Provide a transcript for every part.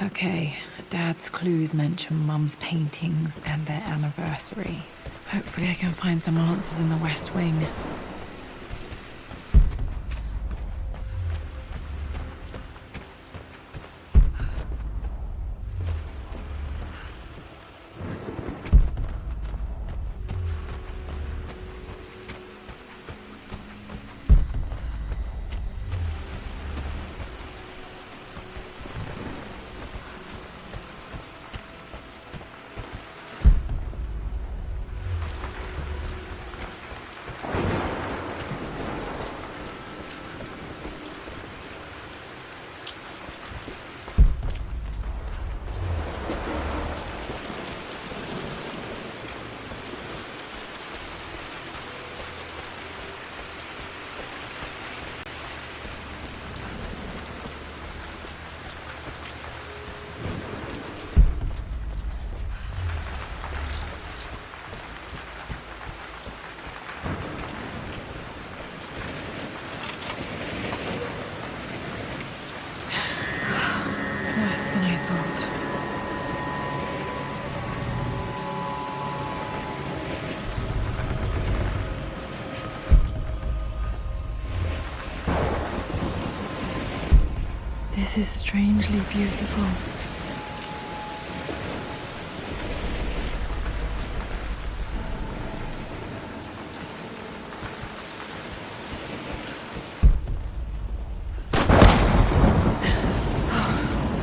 Okay, Dad's clues mention Mum's paintings and their anniversary. Hopefully I can find some answers in the West Wing. Worse than I thought. This is strangely beautiful.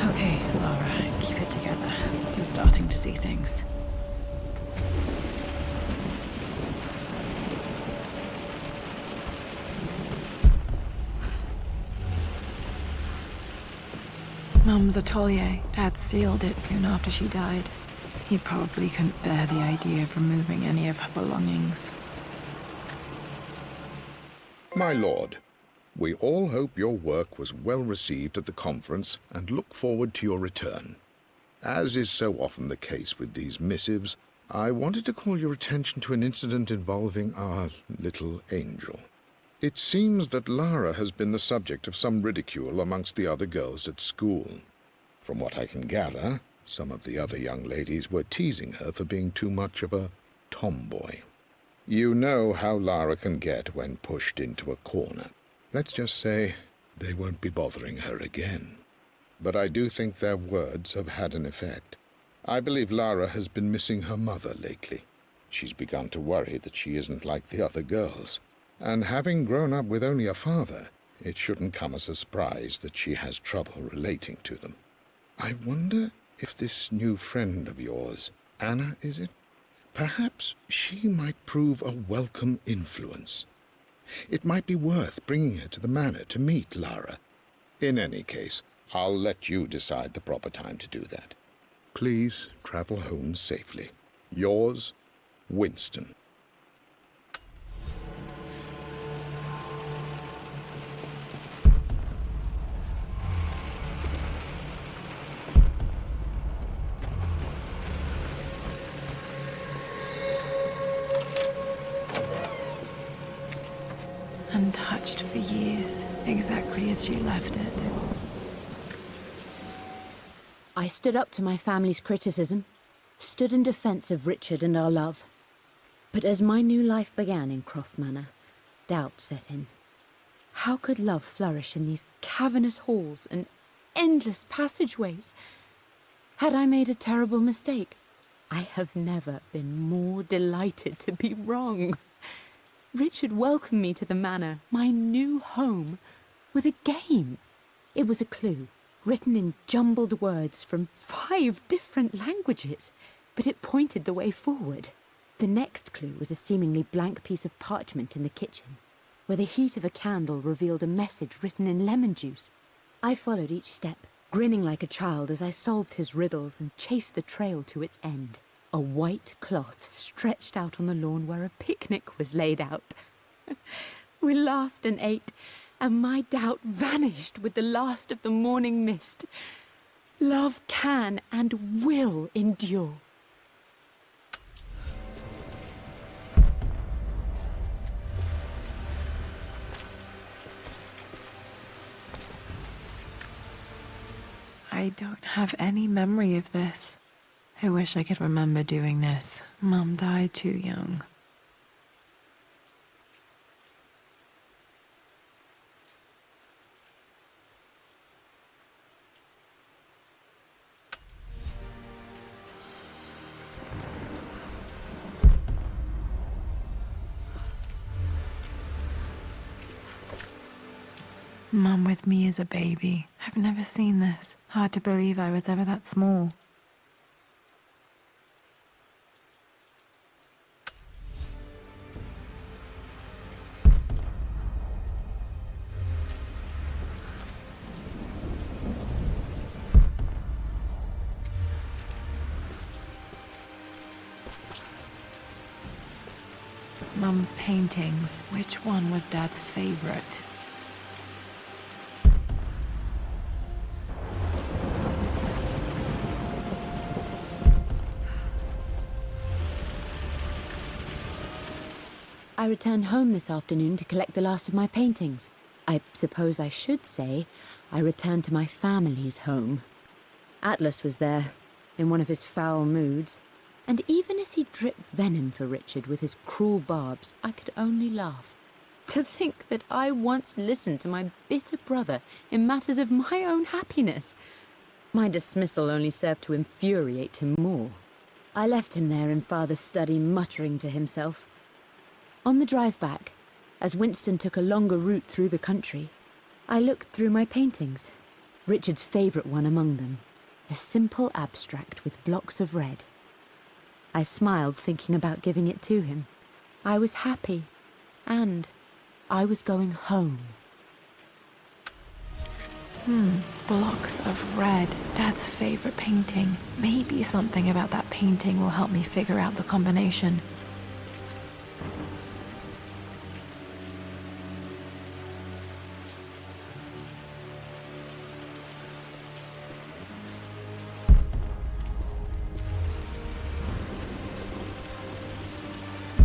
Okay, Laura, keep it together. You're starting to see things. Mum's atelier. Dad sealed it soon after she died. He probably couldn't bear the idea of removing any of her belongings. My lord, we all hope your work was well received at the conference and look forward to your return. As is so often the case with these missives, I wanted to call your attention to an incident involving our little angel. It seems that Lara has been the subject of some ridicule amongst the other girls at school. From what I can gather, some of the other young ladies were teasing her for being too much of a tomboy. You know how Lara can get when pushed into a corner. Let's just say they won't be bothering her again. But I do think their words have had an effect. I believe Lara has been missing her mother lately. She's begun to worry that she isn't like the other girls. And having grown up with only a father, it shouldn't come as a surprise that she has trouble relating to them. I wonder if this new friend of yours, Anna, is it? Perhaps she might prove a welcome influence. It might be worth bringing her to the manor to meet Lara. In any case, I'll let you decide the proper time to do that. Please travel home safely. Yours, Winston. Untouched for years, exactly as she left it. I stood up to my family's criticism, stood in defense of Richard and our love. But as my new life began in Croft Manor, doubt set in. How could love flourish in these cavernous halls and endless passageways? Had I made a terrible mistake? I have never been more delighted to be wrong. Richard welcomed me to the manor, my new home, with a game. It was a clue, written in jumbled words from 5 different languages, but it pointed the way forward. The next clue was a seemingly blank piece of parchment in the kitchen, where the heat of a candle revealed a message written in lemon juice. I followed each step, grinning like a child as I solved his riddles and chased the trail to its end. A white cloth stretched out on the lawn where a picnic was laid out. We laughed and ate, and my doubt vanished with the last of the morning mist. Love can and will endure. I I don't have any memory of this. I wish I could remember doing this. Mum died too young. Mum with me as a baby. I've never seen this. Hard to believe I was ever that small. Mum's paintings. Which one was Dad's favorite? I returned home this afternoon to collect the last of my paintings. I suppose I should say I returned to my family's home. Atlas was there, in one of his foul moods, and even as he dripped venom for Richard with his cruel barbs, I could only laugh. To think that I once listened to my bitter brother in matters of my own happiness. My dismissal only served to infuriate him more. I left him there in Father's study, muttering to himself. On the drive back, as Winston took a longer route through the country, I looked through my paintings, Richard's favourite one among them, a simple abstract with blocks of red. I smiled, thinking about giving it to him. I was happy, and I was going home. Blocks of red. Dad's favourite painting. Maybe something about that painting will help me figure out the combination.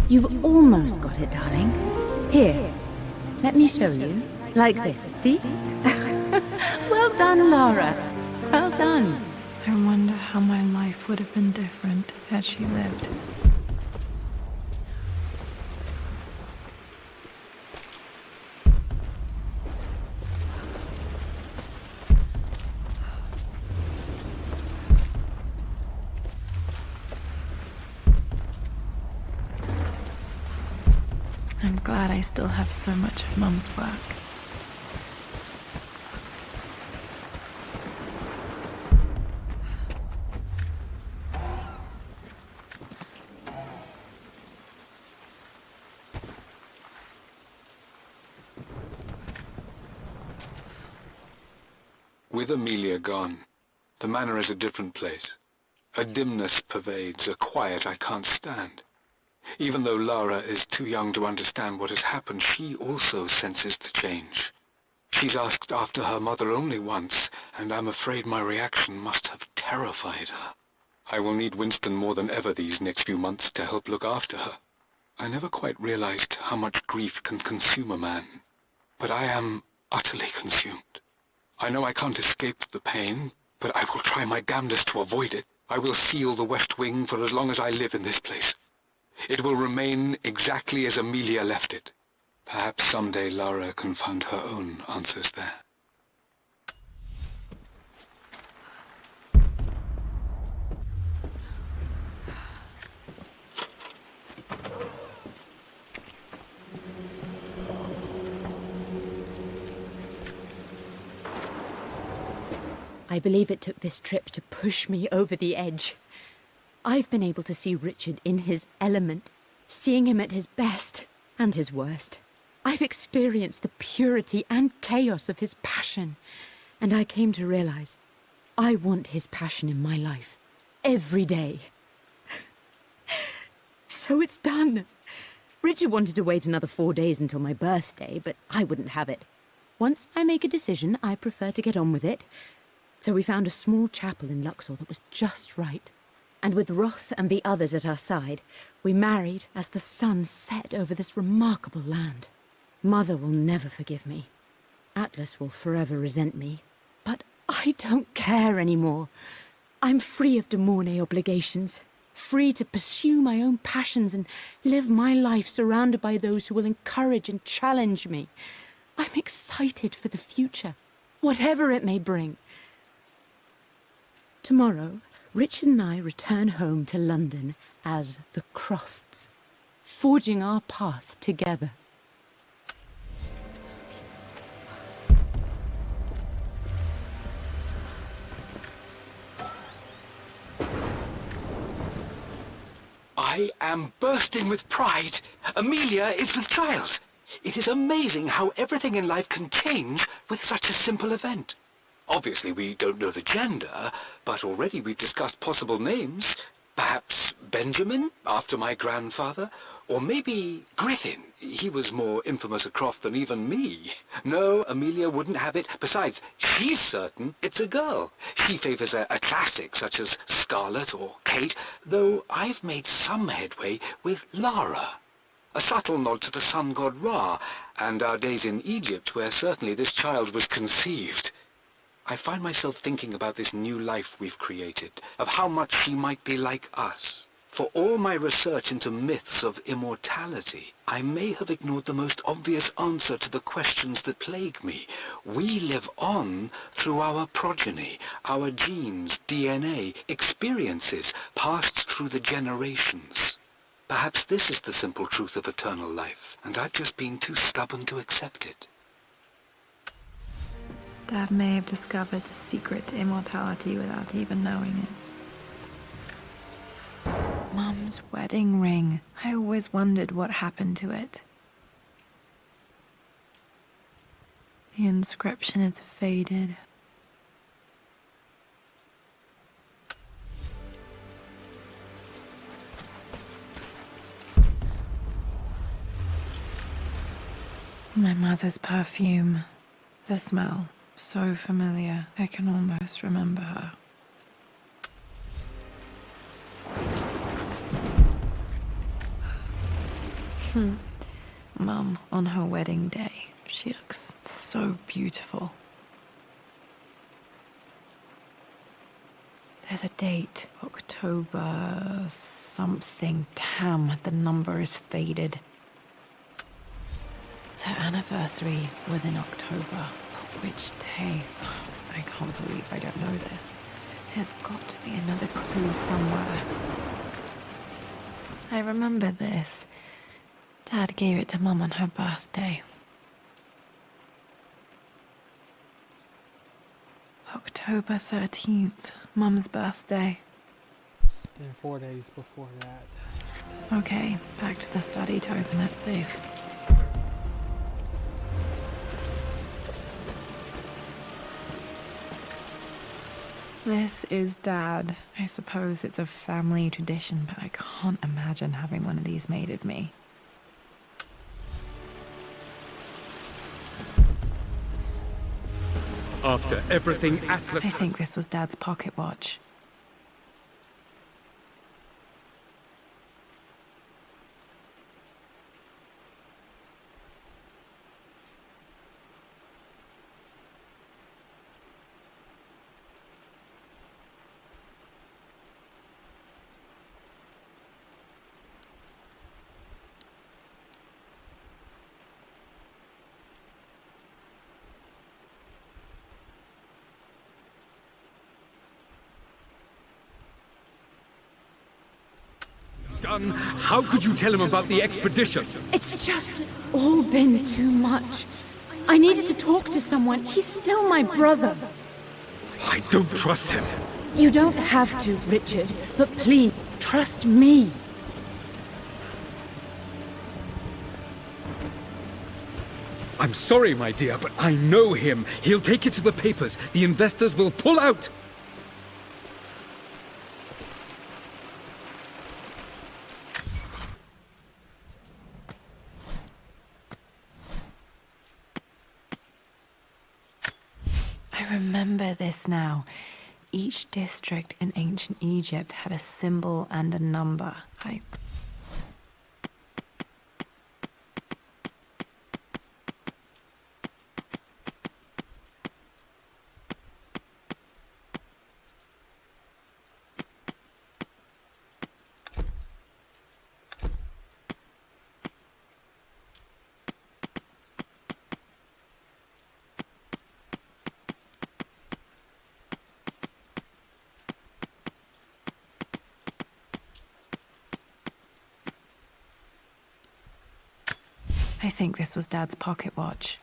You've almost got it, darling. Here, let me show you. Like this, see? Well done, Lara. Well done. I wonder how my life would have been different had she lived. I'm glad I still have so much of Mum's work. With Amelia gone, the manor is a different place. A dimness pervades, a quiet I can't stand. Even though Lara is too young to understand what has happened, she also senses the change. She's asked after her mother only once, and I'm afraid my reaction must have terrified her. I will need Winston more than ever these next few months to help look after her. I never quite realized how much grief can consume a man, but I am utterly consumed. I know I can't escape the pain, but I will try my damnedest to avoid it. I will seal the West Wing for as long as I live in this place. It will remain exactly as Amelia left it. Perhaps someday Lara can find her own answers there. I believe it took this trip to push me over the edge. I've been able to see Richard in his element, seeing him at his best and his worst. I've experienced the purity and chaos of his passion, and I came to realize I want his passion in my life every day. So it's done. Richard wanted to wait another 4 days until my birthday, but I wouldn't have it. Once I make a decision, I prefer to get on with it. So we found a small chapel in Luxor that was just right. And with Roth and the others at our side, we married as the sun set over this remarkable land. Mother will never forgive me. Atlas will forever resent me. But I don't care anymore. I'm free of De Mornay obligations. Free to pursue my own passions and live my life surrounded by those who will encourage and challenge me. I'm excited for the future, whatever it may bring. Tomorrow, Richard and I return home to London as the Crofts, forging our path together. I am bursting with pride. Amelia is with child. It is amazing how everything in life can change with such a simple event. Obviously, we don't know the gender, but already we've discussed possible names. Perhaps Benjamin, after my grandfather, or maybe Griffin. He was more infamous a Croft than even me. No, Amelia wouldn't have it. Besides, she's certain it's a girl. She favours a classic such as Scarlet or Kate, though I've made some headway with Lara. A subtle nod to the sun god Ra, and our days in Egypt, where certainly this child was conceived. I find myself thinking about this new life we've created, of how much she might be like us. For all my research into myths of immortality, I may have ignored the most obvious answer to the questions that plague me. We live on through our progeny, our genes, DNA, experiences passed through the generations. Perhaps this is the simple truth of eternal life, and I've just been too stubborn to accept it. Dad may have discovered the secret to immortality without even knowing it. Mum's wedding ring. I always wondered what happened to it. The inscription is faded. My mother's perfume. The smell. So familiar, I can almost remember her. Mum, on her wedding day, she looks so beautiful. There's a date, October something. Damn, the number is faded. The anniversary was in October. Which day? I can't believe I don't know this. There's got to be another clue somewhere. I remember this. Dad gave it to Mum on her birthday. October 13th, Mum's birthday. And 4 days before that. Okay, back to the study to open that safe. This is Dad. I suppose it's a family tradition, but I can't imagine having one of these made of me. After everything Atlas... I think this was Dad's pocket watch. Done. How could you tell him about the expedition? It's just all been too much. I needed to talk to someone. He's still my brother. I don't trust him. You don't have to, Richard, but please, trust me. I'm sorry, my dear, but I know him. He'll take it to the papers. The investors will pull out. I remember this now. Each district in ancient Egypt had a symbol and a number. I think this was Dad's pocket watch.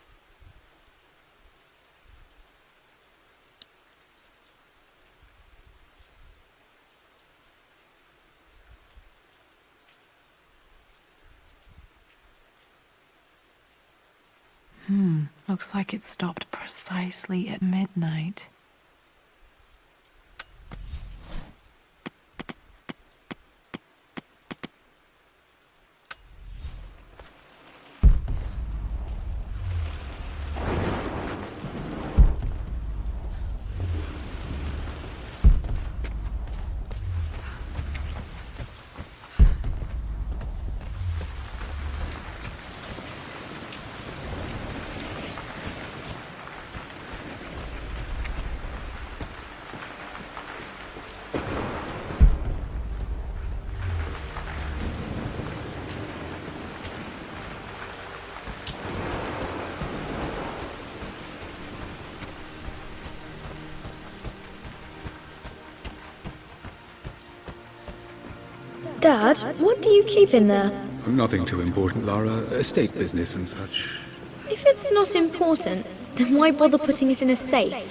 Looks like it stopped precisely at midnight. Dad, what do you keep in there? Nothing too important, Lara. Estate business and such. If it's not important, then why bother putting it in a safe?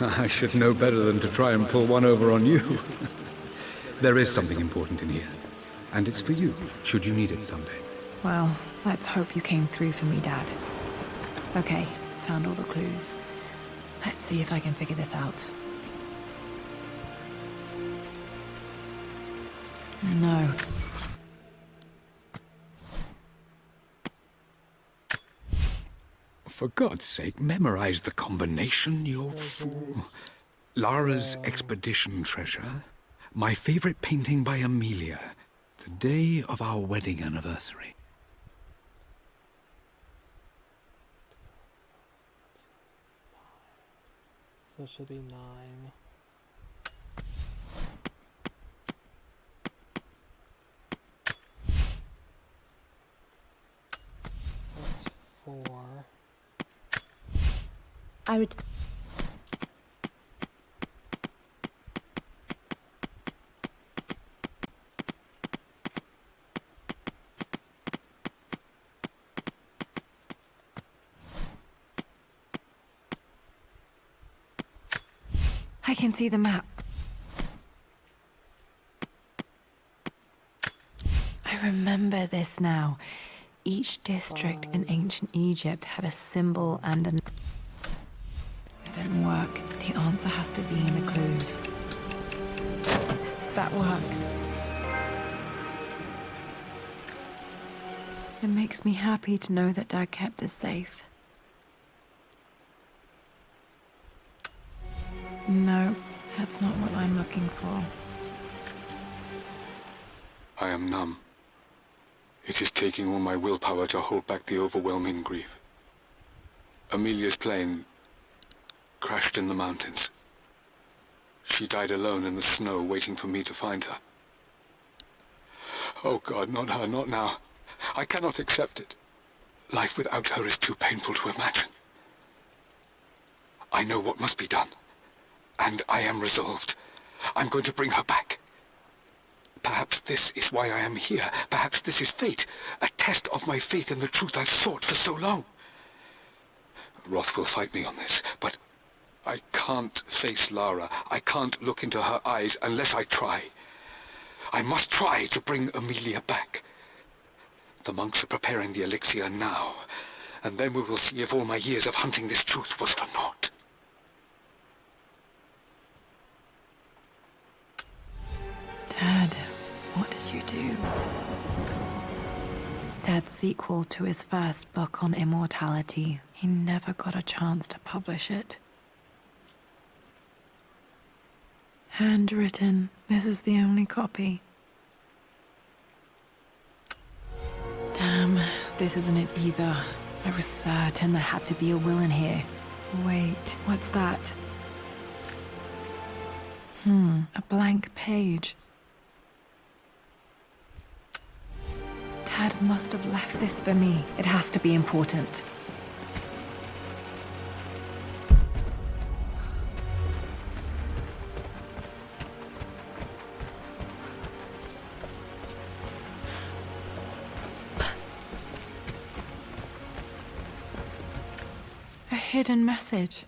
I should know better than to try and pull one over on you. There is something important in here. And it's for you, should you need it someday. Well, let's hope you came through for me, Dad. Okay, found all the clues. Let's see if I can figure this out. No. For God's sake, memorize the combination, you fool. Lara's expedition treasure, my favorite painting by Amelia, the day of our wedding anniversary. So it should be 9. That's 4. I can see the map. I remember this now. Each district in ancient Egypt had a symbol and a... It didn't work. The answer has to be in the clues. That worked. It makes me happy to know that Dad kept it safe. No, that's not what I'm looking for. I am numb. It is taking all my willpower to hold back the overwhelming grief. Amelia's plane crashed in the mountains. She died alone in the snow, waiting for me to find her. Oh God, not her, not now. I cannot accept it. Life without her is too painful to imagine. I know what must be done. And I am resolved. I'm going to bring her back. Perhaps this is why I am here. Perhaps this is fate. A test of my faith in the truth I've sought for so long. Roth will fight me on this, but I can't face Lara. I can't look into her eyes unless I try. I must try to bring Amelia back. The monks are preparing the elixir now, and then we will see if all my years of hunting this truth was for naught. Dad, what did you do? Dad's sequel to his first book on immortality. He never got a chance to publish it. Handwritten. This is the only copy. Damn, this isn't it either. I was certain there had to be a will in here. Wait, what's that? A blank page. Dad must have left this for me. It has to be important. hidden message.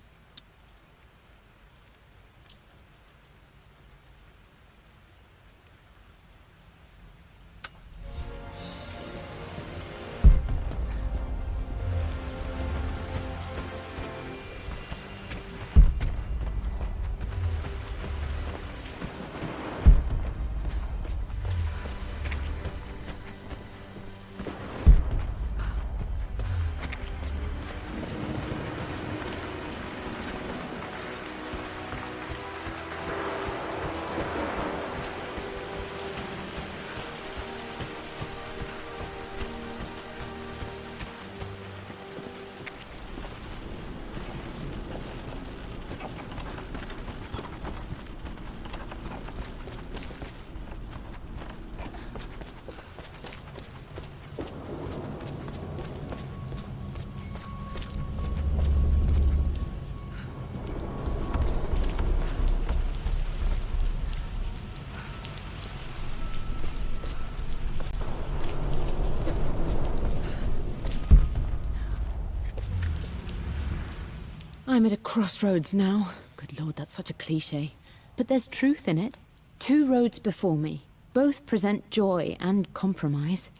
I'm at a crossroads now. Good lord, that's such a cliche. But there's truth in it. 2 roads before me. Both present joy and compromise.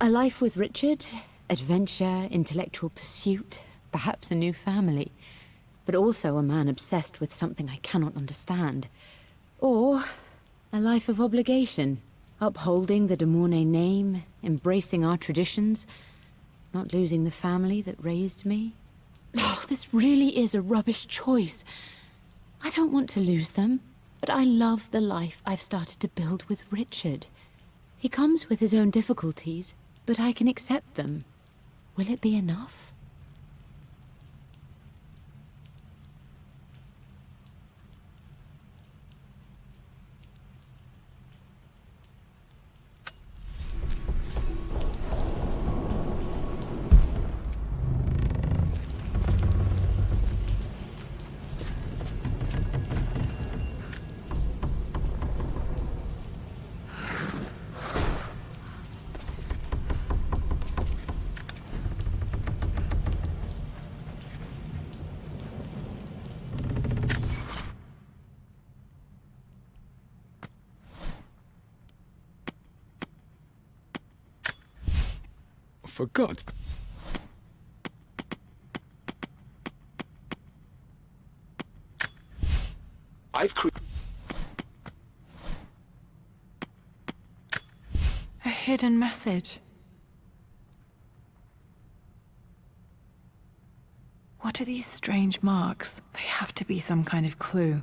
A life with Richard, adventure, intellectual pursuit, perhaps a new family. But also a man obsessed with something I cannot understand. Or a life of obligation, upholding the de Mornay name, embracing our traditions, not losing the family that raised me. Oh, this really is a rubbish choice. I don't want to lose them, but I love the life I've started to build with Richard. He comes with his own difficulties, but I can accept them. Will it be enough? For God. I've A hidden message. What are these strange marks? They have to be some kind of clue.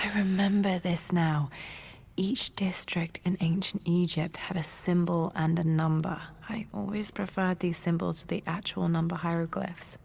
I remember this now. Each district in ancient Egypt had a symbol and a number. I always preferred these symbols to the actual number hieroglyphs.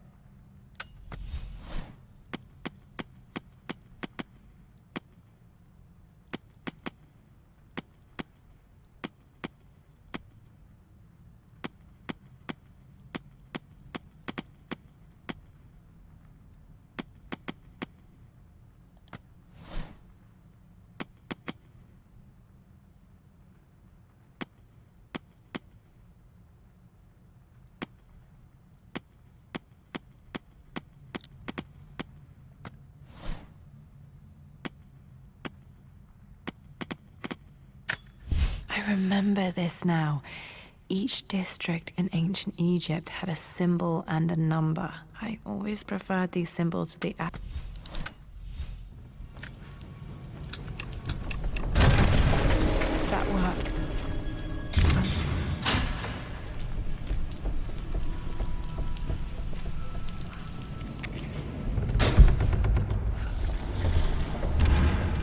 I remember this now. Each district in ancient Egypt had a symbol and a number. I always preferred these symbols to the That worked.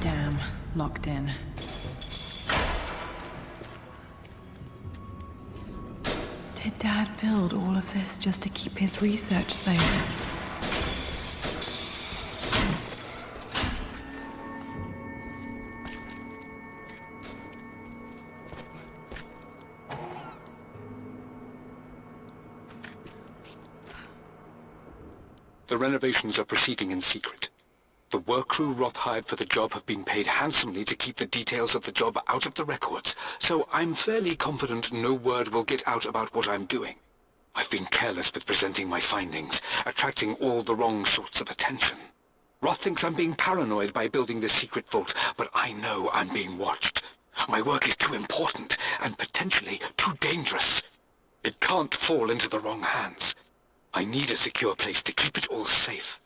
Damn, locked in. Did Dad build all of this just to keep his research safe? The renovations are proceeding in secret. The work crew Roth hired for the job have been paid handsomely to keep the details of the job out of the records, so I'm fairly confident no word will get out about what I'm doing. I've been careless with presenting my findings, attracting all the wrong sorts of attention. Roth thinks I'm being paranoid by building this secret vault, but I know I'm being watched. My work is too important, and potentially too dangerous. It can't fall into the wrong hands. I need a secure place to keep it all safe.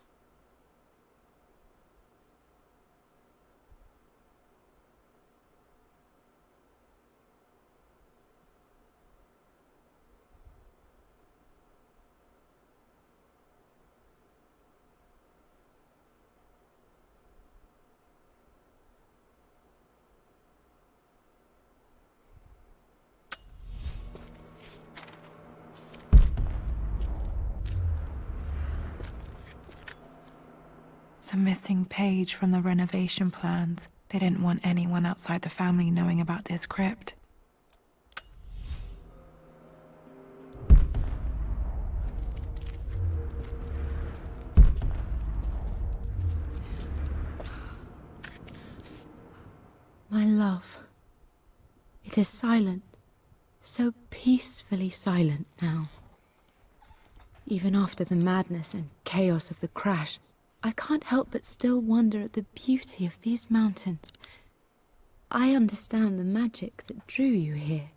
The missing page from the renovation plans. They didn't want anyone outside the family knowing about this crypt. My love. It is silent. So peacefully silent now. Even after the madness and chaos of the crash, I can't help but still wonder at the beauty of these mountains. I understand the magic that drew you here.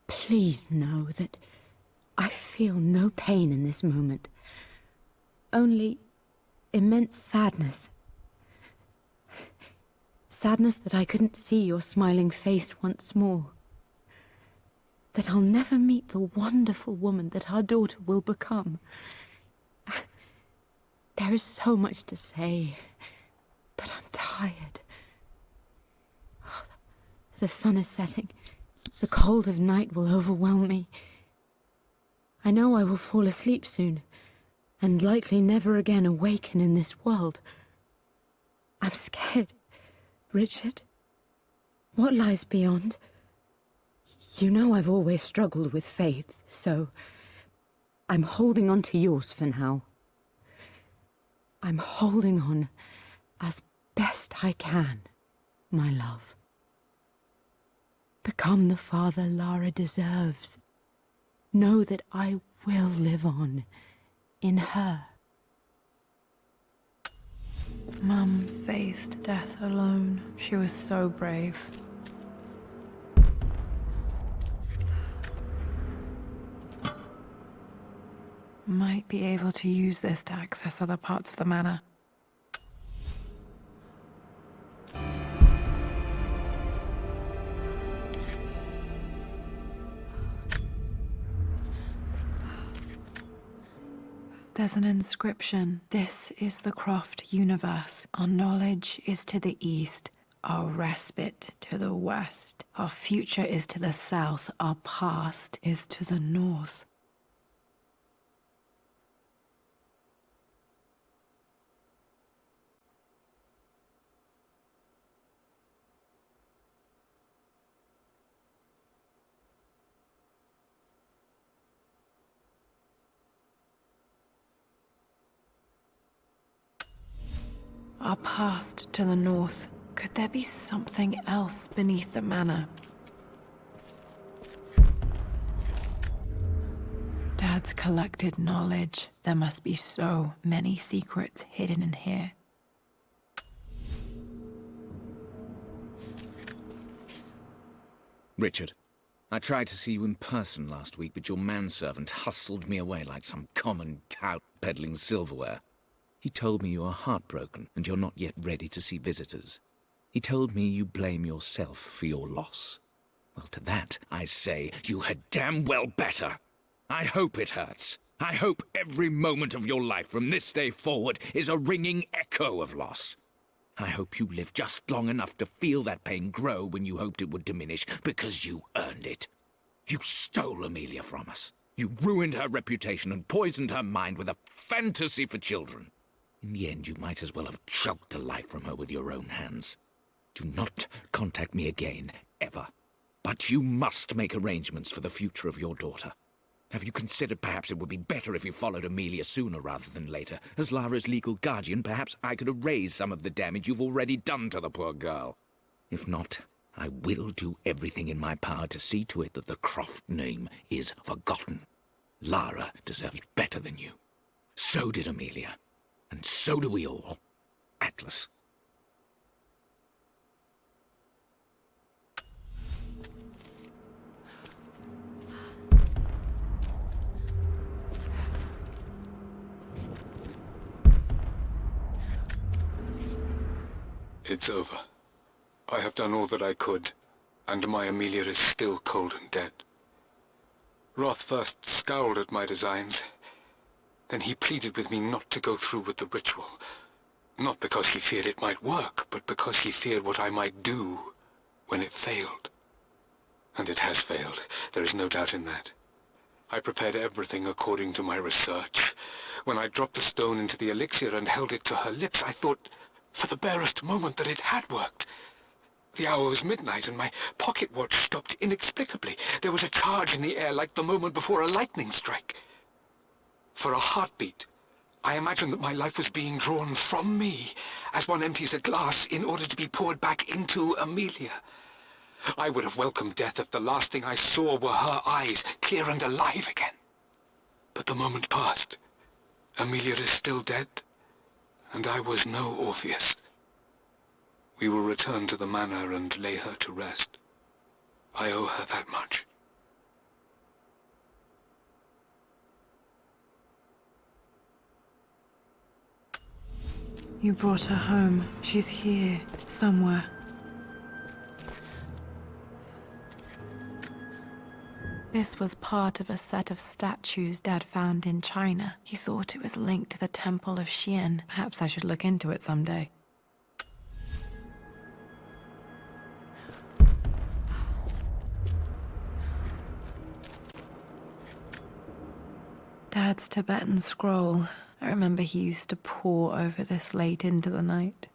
Please know that I feel no pain in this moment. Only immense sadness. Sadness that I couldn't see your smiling face once more. That I'll never meet the wonderful woman that our daughter will become. There is so much to say, but I'm tired. The sun is setting. The cold of night will overwhelm me. I know I will fall asleep soon, and likely never again awaken in this world. I'm scared. Richard, what lies beyond? You know I've always struggled with faith, so I'm holding on to yours for now. I'm holding on as best I can, my love. Become the father Lara deserves. Know that I will live on in her. Mum faced death alone. She was so brave. Might be able to use this to access other parts of the manor. There's an inscription. This is the Croft universe. Our knowledge is to the east, our respite to the west. Our future is to the south, our past is to the north. Our past to the north. Could there be something else beneath the manor? Dad's collected knowledge. There must be so many secrets hidden in here. Richard, I tried to see you in person last week, but your manservant hustled me away like some common tout peddling silverware. He told me you are heartbroken and you're not yet ready to see visitors. He told me you blame yourself for your loss. Well, to that, I say you had damn well better. I hope it hurts. I hope every moment of your life from this day forward is a ringing echo of loss. I hope you live just long enough to feel that pain grow when you hoped it would diminish, because you earned it. You stole Amelia from us. You ruined her reputation and poisoned her mind with a fantasy for children. In the end, you might as well have choked the life from her with your own hands. Do not contact me again, ever. But you must make arrangements for the future of your daughter. Have you considered perhaps it would be better if you followed Amelia sooner rather than later? As Lara's legal guardian, perhaps I could erase some of the damage you've already done to the poor girl. If not, I will do everything in my power to see to it that the Croft name is forgotten. Lara deserves better than you. So did Amelia. And so do we all. Atlas. It's over. I have done all that I could, and my Amelia is still cold and dead. Roth first scowled at my designs. Then he pleaded with me not to go through with the ritual. Not because he feared it might work, but because he feared what I might do when it failed. And it has failed. There is no doubt in that. I prepared everything according to my research. When I dropped the stone into the elixir and held it to her lips, I thought for the barest moment that it had worked. The hour was midnight, and my pocket watch stopped inexplicably. There was a charge in the air like the moment before a lightning strike. For a heartbeat, I imagined that my life was being drawn from me, as one empties a glass in order to be poured back into Amelia. I would have welcomed death if the last thing I saw were her eyes, clear and alive again. But the moment passed. Amelia is still dead, and I was no Orpheus. We will return to the manor and lay her to rest. I owe her that much. You brought her home. She's here, somewhere. This was part of a set of statues Dad found in China. He thought it was linked to the Temple of Xian. Perhaps I should look into it someday. Dad's Tibetan scroll. I remember he used to pore over this late into the night.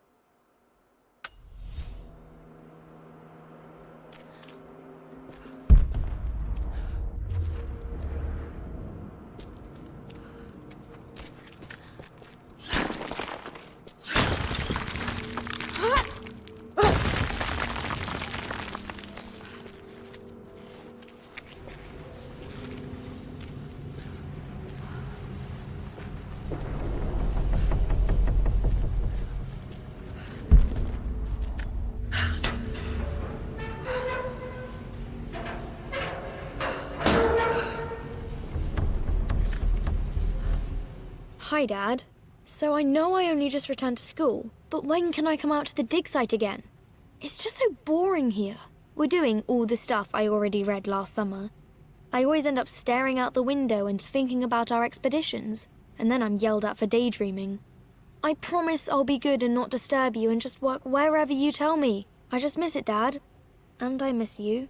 Hi, Dad. So I know I only just returned to school, but when can I come out to the dig site again? It's just so boring here. We're doing all the stuff I already read last summer. I always end up staring out the window and thinking about our expeditions, and then I'm yelled at for daydreaming. I promise I'll be good and not disturb you and just work wherever you tell me. I just miss it, Dad. And I miss you.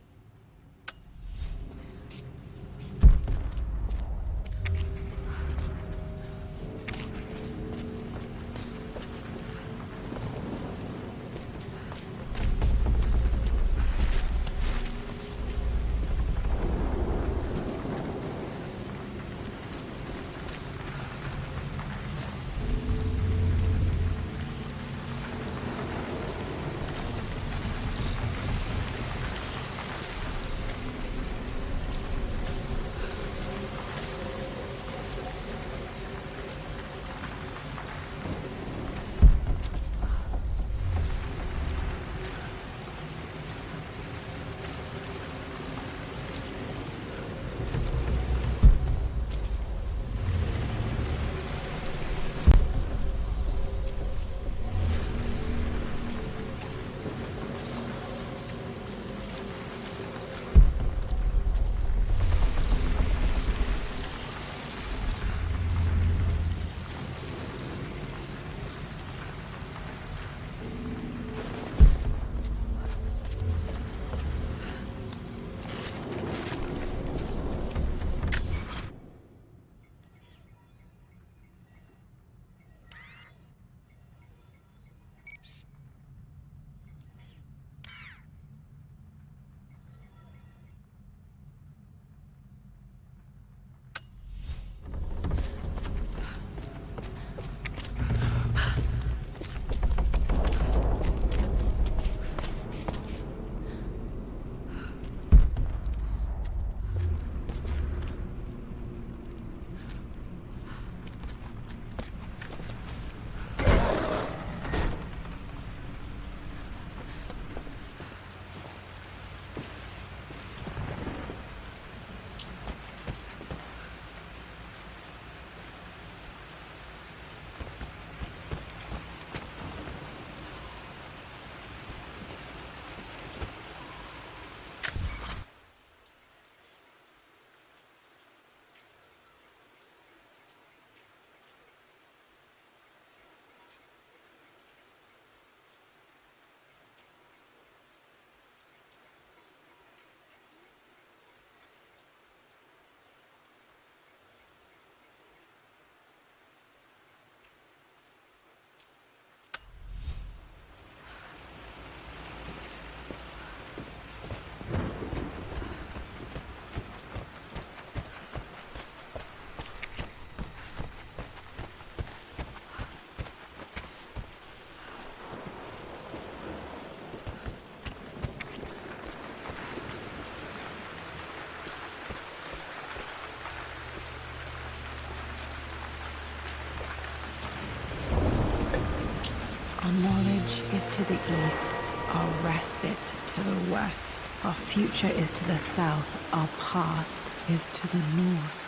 east, our respite to the west. Our future is to the south, our past is to the north.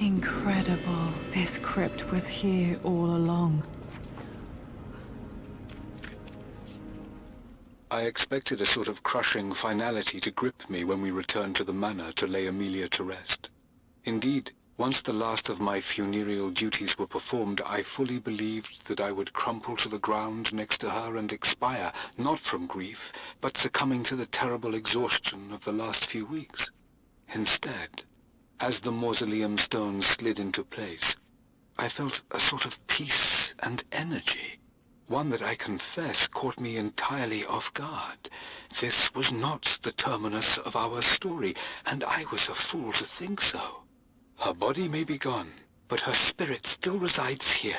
Incredible. This crypt was here all along. I expected a sort of crushing finality to grip me when we returned to the manor to lay Amelia to rest. Indeed, once the last of my funereal duties were performed, I fully believed that I would crumple to the ground next to her and expire, not from grief, but succumbing to the terrible exhaustion of the last few weeks. Instead, as the mausoleum stones slid into place, I felt a sort of peace and energy, one that I confess caught me entirely off guard. This was not the terminus of our story, and I was a fool to think so. Her body may be gone, but her spirit still resides here,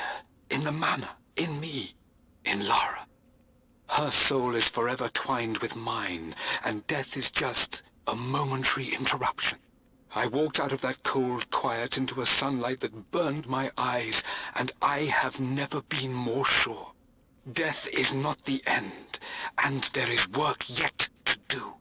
in the manor, in me, in Lara. Her soul is forever twined with mine, and death is just a momentary interruption. I walked out of that cold quiet into a sunlight that burned my eyes, and I have never been more sure. Death is not the end, and there is work yet to do.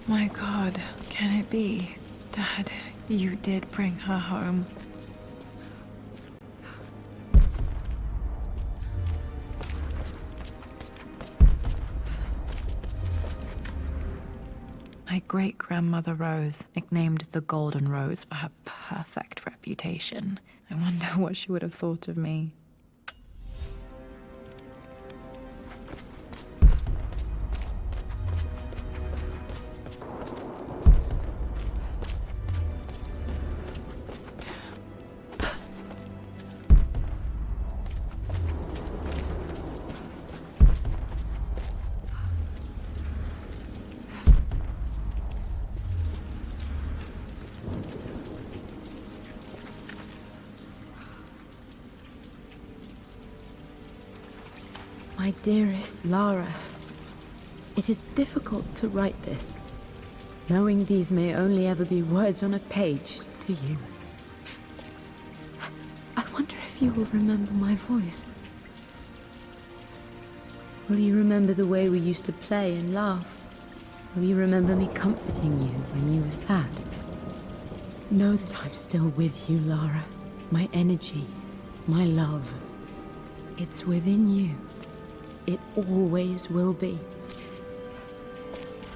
My God, can it be? Dad, you did bring her home. My great-grandmother Rose, nicknamed the Golden Rose for her perfect reputation. I wonder what she would have thought of me. My dearest Lara, it is difficult to write this, knowing these may only ever be words on a page to you. I wonder if you will remember my voice. Will you remember the way we used to play and laugh? Will you remember me comforting you when you were sad? Know that I'm still with you, Lara. My energy, my love. It's within you. It always will be.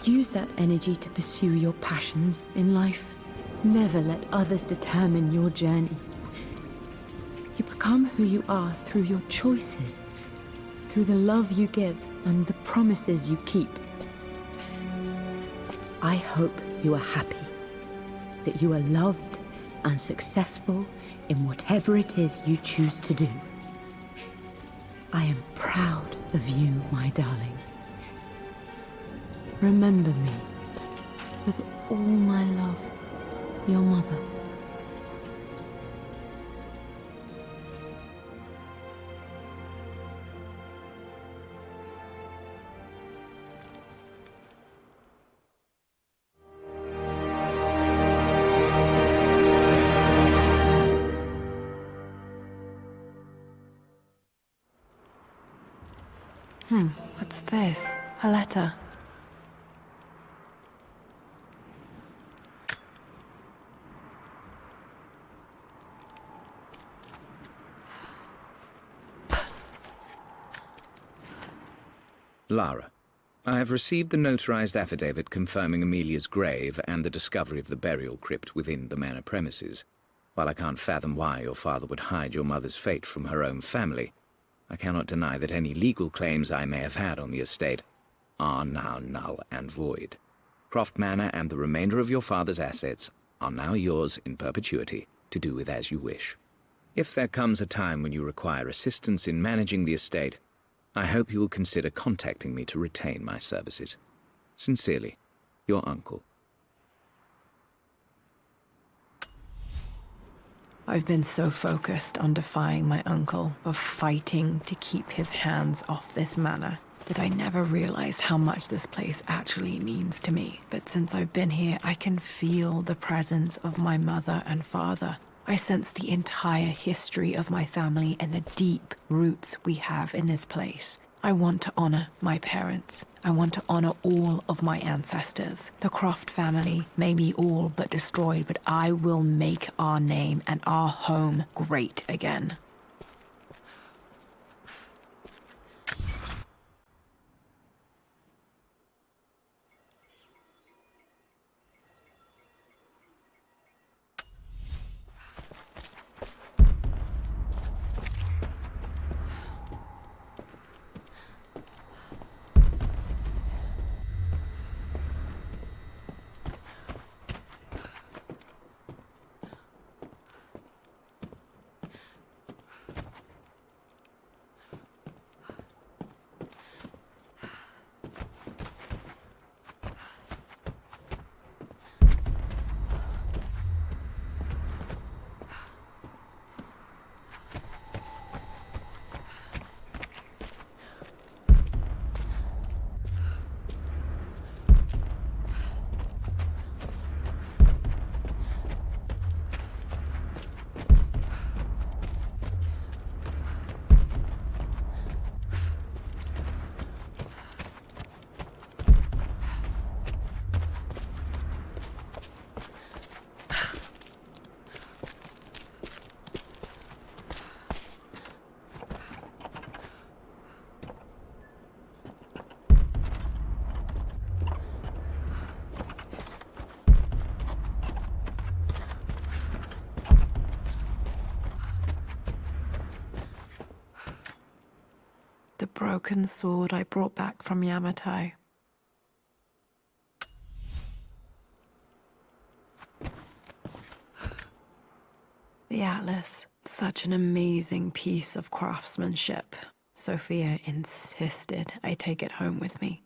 Use that energy to pursue your passions in life. Never let others determine your journey. You become who you are through your choices, through the love you give and the promises you keep. I hope you are happy, that you are loved and successful in whatever it is you choose to do. I am proud of you, my darling. Remember me, with all my love, your mother. What's this? A letter. Lara, I have received the notarized affidavit confirming Amelia's grave and the discovery of the burial crypt within the manor premises. While I can't fathom why your father would hide your mother's fate from her own family, I cannot deny that any legal claims I may have had on the estate are now null and void. Croft Manor and the remainder of your father's assets are now yours in perpetuity to do with as you wish. If there comes a time when you require assistance in managing the estate, I hope you will consider contacting me to retain my services. Sincerely, your uncle. I've been so focused on defying my uncle, of fighting to keep his hands off this manor, that I never realized how much this place actually means to me. But since I've been here, I can feel the presence of my mother and father. I sense the entire history of my family and the deep roots we have in this place. I want to honor my parents. I want to honor all of my ancestors. The Croft family may be all but destroyed, but I will make our name and our home great again. The broken sword I brought back from Yamato. The atlas, such an amazing piece of craftsmanship. Sophia insisted I take it home with me.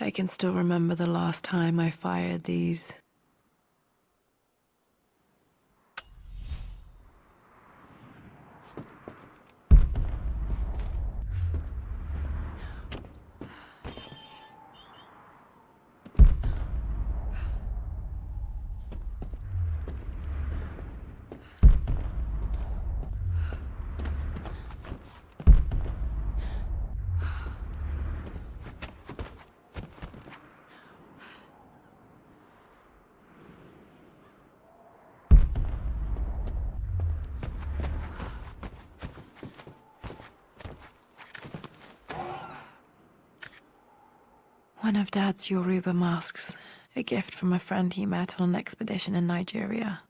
I can still remember the last time I fired these. One of Dad's Yoruba masks. A gift from a friend he met on an expedition in Nigeria.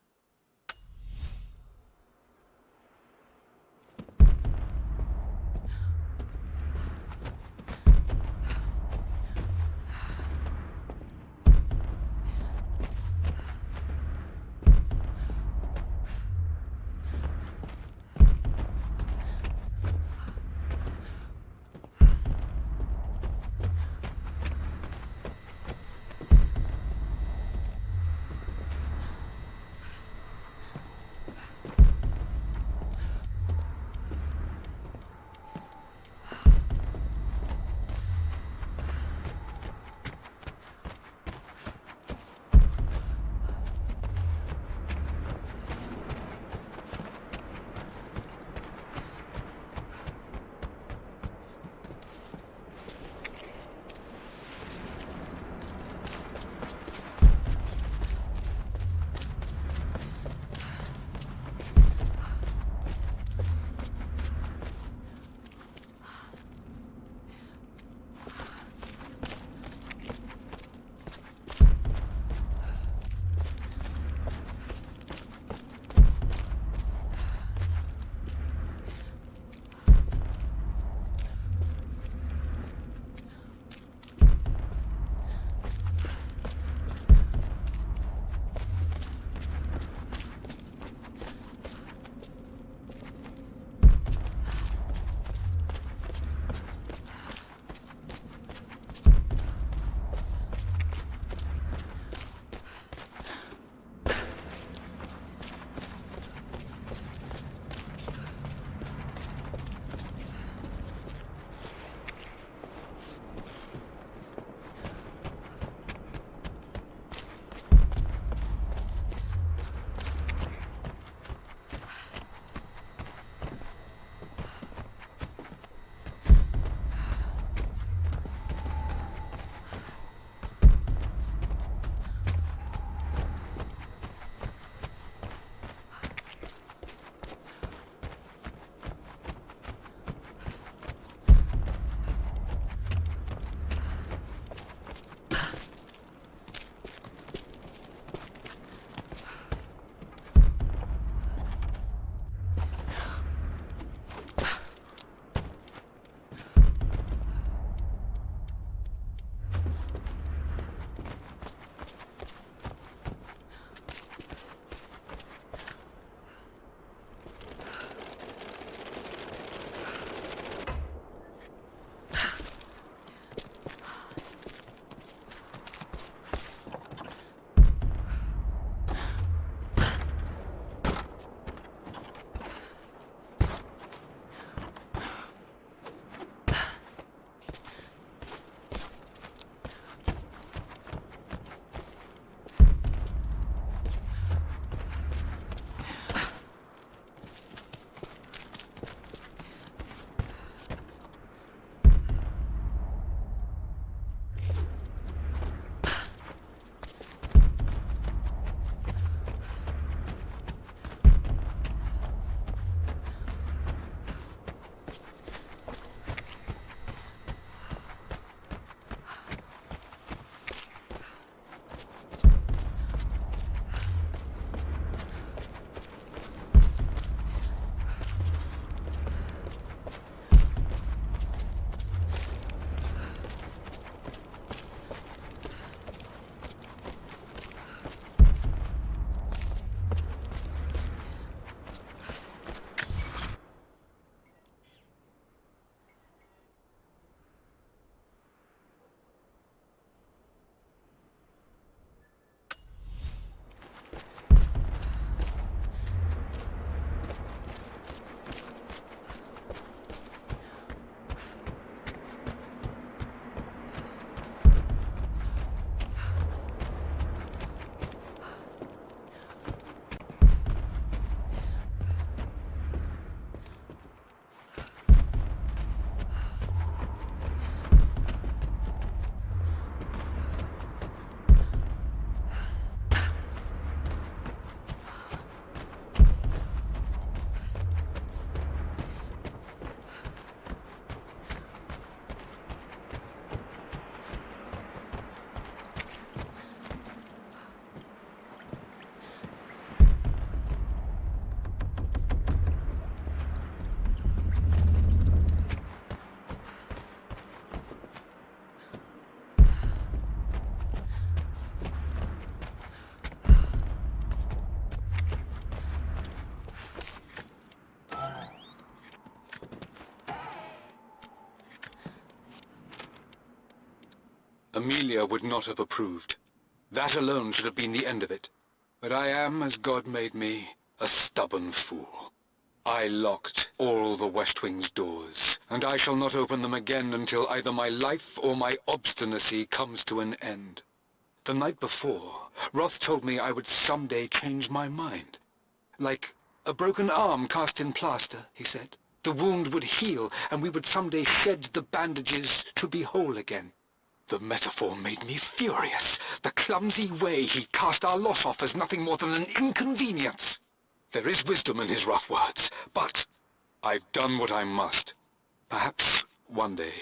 Amelia would not have approved. That alone should have been the end of it. But I am, as God made me, a stubborn fool. I locked all the West Wing's doors, and I shall not open them again until either my life or my obstinacy comes to an end. The night before, Roth told me I would someday change my mind. Like a broken arm cast in plaster, he said. The wound would heal, and we would someday shed the bandages to be whole again. The metaphor made me furious. The clumsy way he cast our loss off as nothing more than an inconvenience. There is wisdom in his rough words, but I've done what I must. Perhaps one day,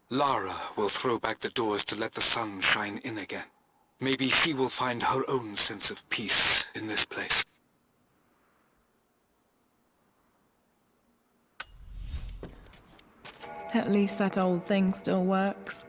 Lara will throw back the doors to let the sun shine in again. Maybe she will find her own sense of peace in this place. At least that old thing still works.